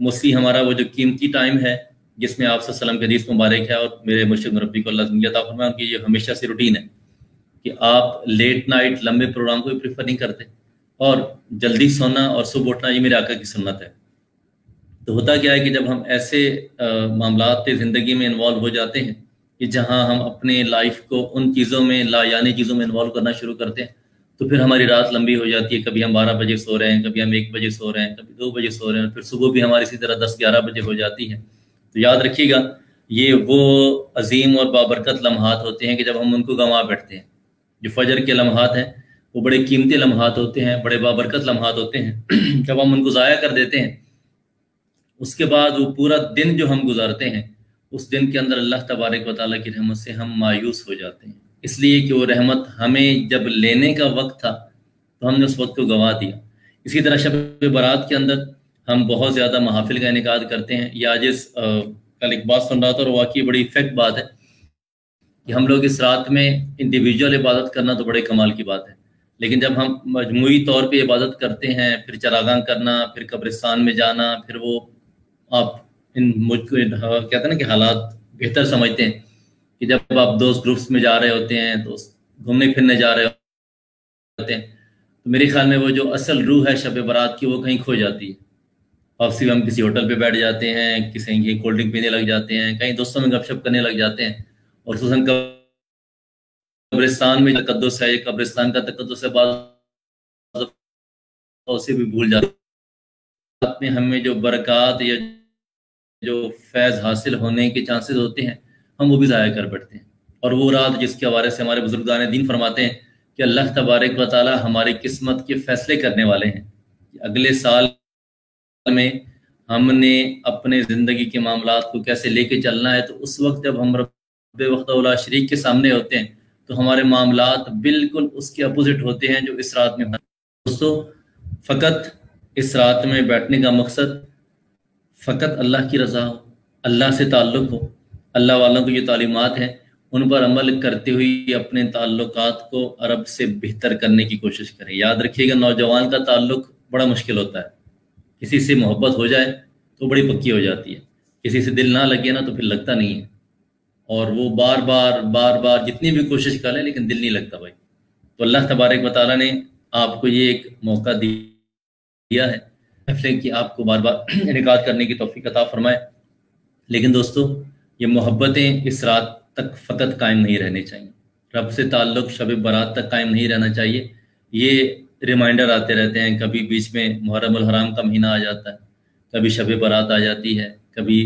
Mostly ہمارا وہ جو قیمتی ٹائم ہے جس میں آپ صلی اللہ علیہ وسلم کے حدیث مبارک ہے اور میرے مرشد مربی کو اللہ زندگی عطا فرمائے کہ یہ ہمیشہ سے روٹین ہے کہ آپ لیٹ نائٹ لمبے پروگرام کو بھی پریفر نہیں کرتے، اور جلدی سونا اور صبح اٹھنا یہ میرے آقا کی سنت ہے۔ تو ہوتا کیا ہے کہ جب ہم ایسے معاملات زندگی میں انوالو ہو جاتے ہیں کہ جہاں ہم اپنے لائف کو ان چیزوں میں لا یعنی چیزوں میں انوالو کرنا شروع کرتے ہیں تو پھر ہماری رات لمبی ہو جاتی ہے۔ کبھی ہم 12 بجے سو رہے ہیں، کبھی ہم 1 بجے سو رہے ہیں، کبھی 2 بجے سو رہے ہیں، پھر صبح بھی ہماری اسی طرح 10-11 بجے ہو جاتی ہے۔ تو یاد رکھیے گا یہ وہ عظیم اور بابرکت لمحات ہوتے ہیں کہ جب ہم ان کو گنوا بیٹھتے ہیں۔ جو فجر کے لمحات ہیں وہ بڑے قیمتی لمحات ہوتے ہیں، بڑے بابرکت لمحات ہوتے ہیں۔ جب ہم ان کو ضائع کر دیتے ہیں اس کے بعد وہ پورا دن جو ہم گزارتے ہیں اس دن کے اندر اللہ تبارک و تعالیٰ کی رحمت سے ہم مایوس ہو جاتے ہیں، اس لیے کہ وہ رحمت ہمیں جب لینے کا وقت تھا تو ہم نے اس وقت کو گنوا دیا۔ اسی طرح شب برات کے اندر ہم بہت زیادہ محافل کا انعقاد کرتے ہیں۔ یہ آج کل ایک بات سن رہا تھا اور واقعی بڑی افیکٹ بات ہے کہ ہم لوگ اس رات میں انڈیویجول عبادت کرنا تو بڑے کمال کی بات ہے، لیکن جب ہم مجموعی طور پہ عبادت کرتے ہیں، پھر چراغاں کرنا، پھر قبرستان میں جانا، پھر وہ آپ کہتے ہیں نا کہ حالات بہتر سمجھتے ہیں کہ جب آپ دوست گروپس میں جا رہے ہوتے ہیں، دوست گھومنے پھرنے جا رہے ہوتے ہیں، تو میرے خیال میں وہ جو اصل روح ہے شب برات کی وہ کہیں کھو جاتی ہے۔ واپسی ہم کسی ہوٹل پہ بیٹھ جاتے ہیں، کسی کولڈ ڈرنک پینے لگ جاتے ہیں، کہیں دوستوں میں گپ شپ کرنے لگ جاتے ہیں، اور خصوصاً قبرستان میں جو تقدس ہے، یہ قبرستان کا تقدس ہے، بعض اسے بھی بھول جاتے ہیں۔ میں ہمیں جو برکات یا جو فیض حاصل ہونے کے چانسز ہوتے ہیں ہم وہ بھی ضائع کر بیٹھتے ہیں۔ اور وہ رات جس کے حوالے سے ہمارے بزرگان دین فرماتے ہیں کہ اللہ تبارک و تعالی ہماری قسمت کے فیصلے کرنے والے ہیں کہ اگلے سال میں ہم نے اپنے زندگی کے معاملات کو کیسے لے کے چلنا ہے۔ تو اس وقت جب ہم رب وحدہ الا شریک کے سامنے ہوتے ہیں تو ہمارے معاملات بالکل اس کے اپوزٹ ہوتے ہیں جو اس رات میں ہوتے ہیں۔ دوستو، فقط اس رات میں بیٹھنے کا مقصد فقط اللہ کی رضا ہو، اللہ سے تعلق ہو، اللہ والوں کو یہ تعلیمات ہیں ان پر عمل کرتے ہوئے اپنے تعلقات کو رب سے بہتر کرنے کی کوشش کریں۔ یاد رکھیے گا نوجوان کا تعلق بڑا مشکل ہوتا ہے، کسی سے محبت ہو جائے تو بڑی پکی ہو جاتی ہے، کسی سے دل نہ لگے نا تو پھر لگتا نہیں ہے، اور وہ بار بار جتنی بھی کوشش کر لیں لیکن دل نہیں لگتا بھائی۔ تو اللہ تبارک و تعالیٰ نے آپ کو یہ ایک موقع دیا ہے کہ آپ کو بار بار انعقاد کرنے کی توفیق عطا فرمائے، لیکن دوستو یہ محبتیں اس رات تک فقط قائم نہیں رہنے چاہیے، رب سے تعلق شب برات تک قائم نہیں رہنا چاہیے۔ یہ ریمائنڈر آتے رہتے ہیں، کبھی بیچ میں محرم الحرام کا مہینہ آ جاتا ہے، کبھی شب برات آ جاتی ہے، کبھی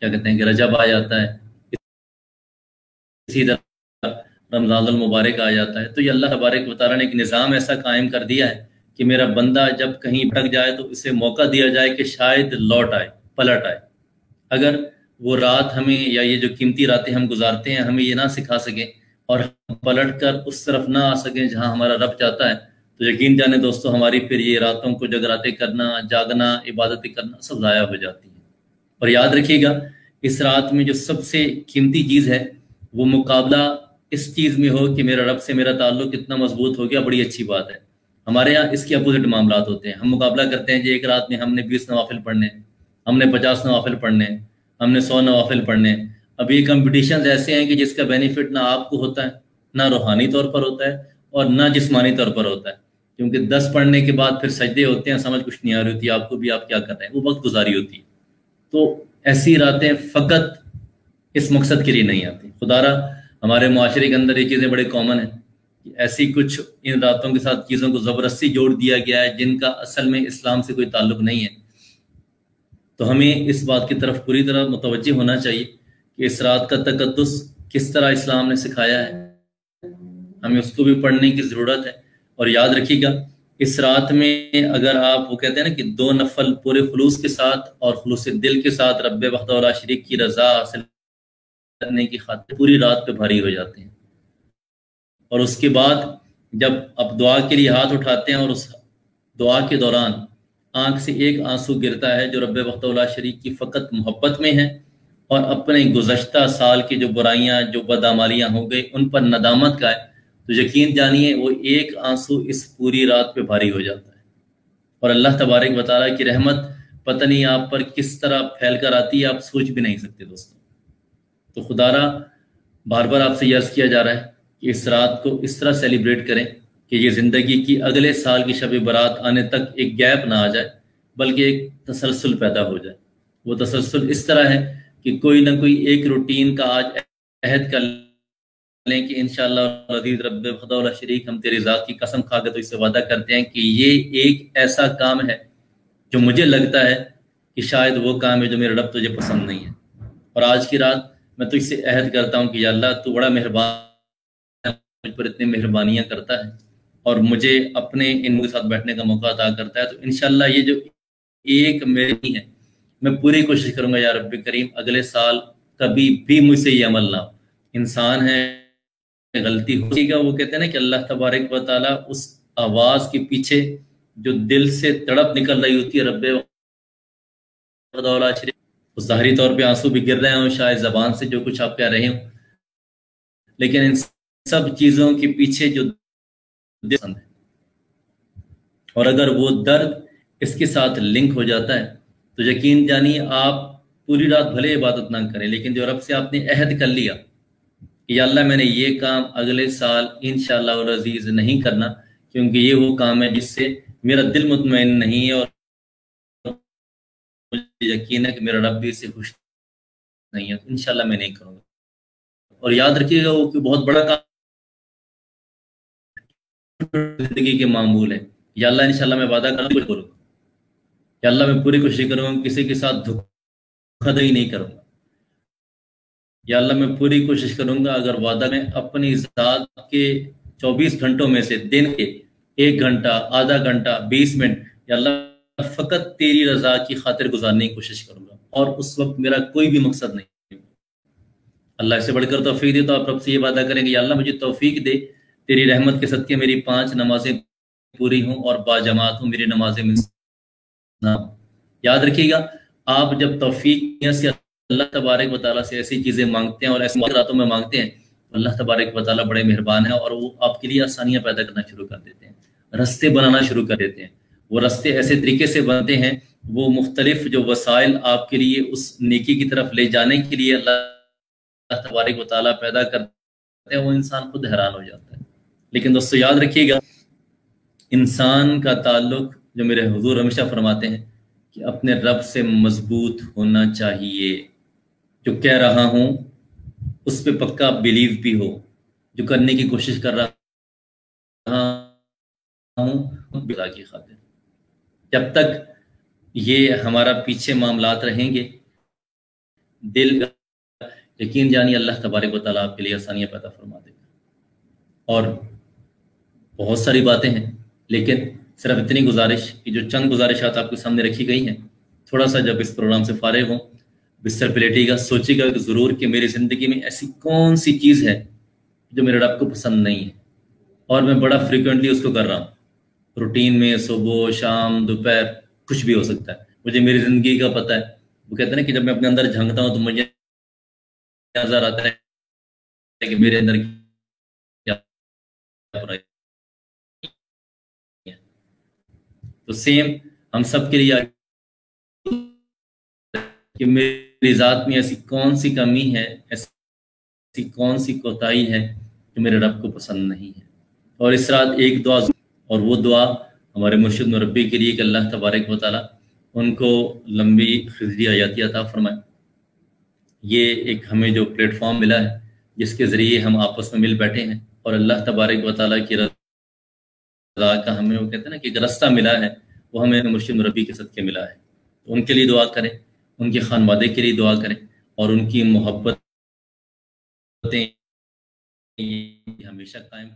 کیا کہتے ہیں کہ رجب آ جاتا ہے، اسی طرح رمضان المبارک آ جاتا ہے۔ تو یہ اللہ تبارک و تعالیٰ نے ایک نظام ایسا قائم کر دیا ہے کہ میرا بندہ جب کہیں بھٹک جائے تو اسے موقع دیا جائے کہ شاید لوٹ آئے، پلٹ آئے۔ اگر وہ رات ہمیں یا یہ جو قیمتی راتیں ہم گزارتے ہیں ہمیں یہ نہ سکھا سکیں اور ہم پلٹ کر اس طرف نہ آ سکیں جہاں ہمارا رب چاہتا ہے تو یقین جانے دوستو ہماری پھر یہ راتوں کو جگراتیں کرنا، جاگنا، عبادتیں کرنا سب ضائع ہو جاتی ہیں۔ اور یاد رکھیے گا اس رات میں جو سب سے قیمتی چیز ہے وہ مقابلہ اس چیز میں ہو کہ میرا رب سے میرا تعلق کتنا مضبوط ہو گیا، بڑی اچھی بات ہے۔ ہمارے یہاں اس کے اپوزٹ معاملات ہوتے ہیں، ہم مقابلہ کرتے ہیں کہ ایک رات میں ہم نے 20 نوافل پڑھنے، ہم نے 50 نوافل پڑھنے، ہم نے 100 نوافل پڑھنے۔ اب یہ کمپٹیشنز ایسے ہیں کہ جس کا بینیفٹ نہ آپ کو ہوتا ہے، نہ روحانی طور پر ہوتا ہے اور نہ جسمانی طور پر ہوتا ہے، کیونکہ 10 پڑھنے کے بعد پھر سجدے ہوتے ہیں، سمجھ کچھ نہیں آ رہی ہوتی آپ کو بھی، آپ کیا کر رہے ہیں، وہ وقت گزاری ہوتی ہے۔ تو ایسی راتیں فقط اس مقصد کے لیے نہیں آتی۔ خدا را ہمارے معاشرے کے اندر یہ چیزیں بڑے کامن ہیں کہ ایسی کچھ ان راتوں کے ساتھ چیزوں کو زبردستی جوڑ دیا گیا ہے جن کا اصل میں اسلام سے کوئی تعلق نہیں ہے۔ تو ہمیں اس بات کی طرف پوری طرح متوجہ ہونا چاہیے کہ اس رات کا تقدس کس طرح اسلام نے سکھایا ہے، ہمیں اس کو بھی پڑھنے کی ضرورت ہے۔ اور یاد رکھیے گا اس رات میں اگر آپ وہ کہتے ہیں نا کہ 2 نفل پورے خلوص کے ساتھ اور خلوص دل کے ساتھ رب وحدہ الا شریک کی رضا حاصل کرنے کی خاطر پوری رات پہ بھاری ہو جاتے ہیں، اور اس کے بعد جب آپ دعا کے لیے ہاتھ اٹھاتے ہیں اور اس دعا کے دوران آنکھ سے ایک آنسو گرتا ہے جو رب وحدہ الا شریک کی فقط محبت میں ہے اور اپنے گزشتہ سال کی جو برائیاں، جو بدعمالیاں ہو گئی ان پر ندامت کا ہے، تو یقین جانیے وہ ایک آنسو اس پوری رات پہ بھاری ہو جاتا ہے۔ اور اللہ تبارک و تعالیٰ کی رحمت پتہ نہیں آپ پر کس طرح پھیل کر آتی ہے، آپ سوچ بھی نہیں سکتے دوستوں۔ تو خدا را بار بار آپ سے یہ عرض کیا جا رہا ہے کہ اس رات کو اس طرح سیلیبریٹ کریں کہ یہ زندگی کی اگلے سال کی شب برات آنے تک ایک گیپ نہ آ جائے، بلکہ ایک تسلسل پیدا ہو جائے۔ وہ تسلسل اس طرح ہے کہ کوئی نہ کوئی ایک روٹین کا آج عہد کر لیں کہ انشاءاللہ العزیز رب خدا ولا شریک ہم تیری ذات کی قسم کھا کے تو اس سے وعدہ کرتے ہیں کہ یہ ایک ایسا کام ہے جو مجھے لگتا ہے کہ شاید وہ کام ہے جو میرے رب تجھے پسند نہیں ہے، اور آج کی رات میں تو اس سے عہد کرتا ہوں کہ یا اللہ تو بڑا مہربان، مجھ پر اتنی مہربانیاں کرتا ہے اور مجھے اپنے ان کے ساتھ بیٹھنے کا موقع عطا کرتا ہے۔ تو انشاءاللہ یہ جو ایک میری ہے، میں پوری کوشش کروں گا یا رب کریم اگلے سال کبھی بھی مجھ سے یہ عمل نہ ہو۔ انسان ہے، غلطی ہوگی گا، وہ کہتے ہیں نا کہ اللہ تبارک و تعالیٰ اس آواز کے پیچھے جو دل سے تڑپ نکل رہی ہوتی ہے رب خدا ولا شریک، ظاہری طور پہ آنسو بھی گر رہے ہوں شاید زبان سے جو کچھ آپ کہہ رہے ہوں، لیکن ان سب چیزوں کے پیچھے جو دل ہے، اور اگر وہ درد اس کے ساتھ لنک ہو جاتا ہے تو یقین جانیے آپ پوری رات بھلے عبادت نہ کریں، لیکن جو رب سے آپ نے عہد کر لیا کہ یا اللہ میں نے یہ کام اگلے سال انشاءاللہ العزیز نہیں کرنا، کیونکہ یہ وہ کام ہے جس سے میرا دل مطمئن نہیں ہے اور مجھے یقین ہے کہ میرا رب بھی اس سے خوش نہیں ہے، تو انشاءاللہ میں نہیں کروں گا۔ اور یاد رکھیے گا وہ کہ بہت بڑا کام زندگی کے معمول ہے۔ یا اللہ انشاءاللہ میں وعدہ کروں گا، یا اللہ میں پوری کوشش کروں گا کسی کے ساتھ دھوکہ دہی نہیں کروں گا، یا اللہ میں پوری کوشش کروں گا اگر وعدہ میں اپنی ذات کے 24 گھنٹوں میں سے دن کے 1 گھنٹہ، آدھا گھنٹہ، 20 منٹ یا اللہ فقط تیری رضا کی خاطر گزارنے کی کوشش کروں گا، اور اس وقت میرا کوئی بھی مقصد نہیں۔ اللہ سے بڑھ کر توفیق دے تو آپ رب سے یہ وعدہ کریں گے یا اللہ مجھے توفیق دے، تیری رحمت کے صدقے میری 5 نمازیں پوری ہوں اور باجماعت ہوں، میری نمازیں یاد رکھیے گا آپ جب توفیق سے اللہ تبارک و تعالیٰ سے ایسی چیزیں مانگتے ہیں اور ایسی راتوں میں مانگتے ہیں، اللہ تبارک و تعالیٰ بڑے مہربان ہے اور وہ آپ کے لیے آسانیاں پیدا کرنا شروع کر دیتے ہیں، رستے بنانا شروع کر دیتے ہیں۔ وہ رستے ایسے طریقے سے بنتے ہیں، وہ مختلف جو وسائل آپ کے لیے اس نیکی کی طرف لے جانے کے لیے اللہ تبارک و تعالیٰ پیدا کرتے ہیں، وہ انسان خود حیران ہو جاتا ہے۔ لیکن دوستو یاد رکھیے گا انسان کا تعلق جو میرے حضور ہمیشہ فرماتے ہیں کہ اپنے رب سے مضبوط ہونا چاہیے، جو کہہ رہا ہوں اس پہ پکا بیلیو بھی ہو، جو کرنے کی کوشش کر رہا ہوں خدا کی خاطر۔ جب تک یہ ہمارا پیچھے معاملات رہیں گے، دل یقین جانی اللہ تبارک و تعالیٰ آپ کے لیے آسانیاں پیدا فرما دے گا۔ اور بہت ساری باتیں ہیں، لیکن صرف اتنی گزارش کہ جو چند گزارشات آپ کے سامنے رکھی گئی ہیں، تھوڑا سا جب اس پروگرام سے فارغ ہوں بستر پہ لیٹے گا، سوچے گا کہ ضرور کہ میری زندگی میں ایسی کون سی چیز ہے جو میرے رب کو پسند نہیں ہے اور میں بڑا فریکوینٹلی اس کو کر رہا ہوں، روٹین میں صبح شام دوپہر کچھ بھی ہو سکتا ہے، مجھے میری زندگی کا پتہ ہے۔ وہ کہتے ہیں نا کہ جب میں اپنے اندر جھانکتا ہوں تو مجھے نظر آتا ہے کہ میرے اندر کیا برائی ہے۔ تو سیم ہم سب کے لیے کہ میری ذات میں ایسی کون سی کمی ہے، ایسی کون سی کوتاہی ہے جو میرے رب کو پسند نہیں ہے۔ اور اس رات ایک دعا، اور وہ دعا ہمارے مرشد مربی کے لیے کہ اللہ تبارک و تعالیٰ ان کو لمبی خضری حیاتی عطا فرمائے۔ یہ ایک ہمیں جو پلیٹ فارم ملا ہے جس کے ذریعے ہم آپس میں مل بیٹھے ہیں اور اللہ تبارک و تعالیٰ کی رضا کا ہمیں وہ کہتے ہیں نا کہ ایک رستہ ملا ہے، وہ ہمیں مرشد مربی کے صدقے ملا ہے۔ تو ان کے لیے دعا کریں، ان کے خانوادے کے لیے دعا کریں، اور ان کی محبتیں ہمیشہ قائم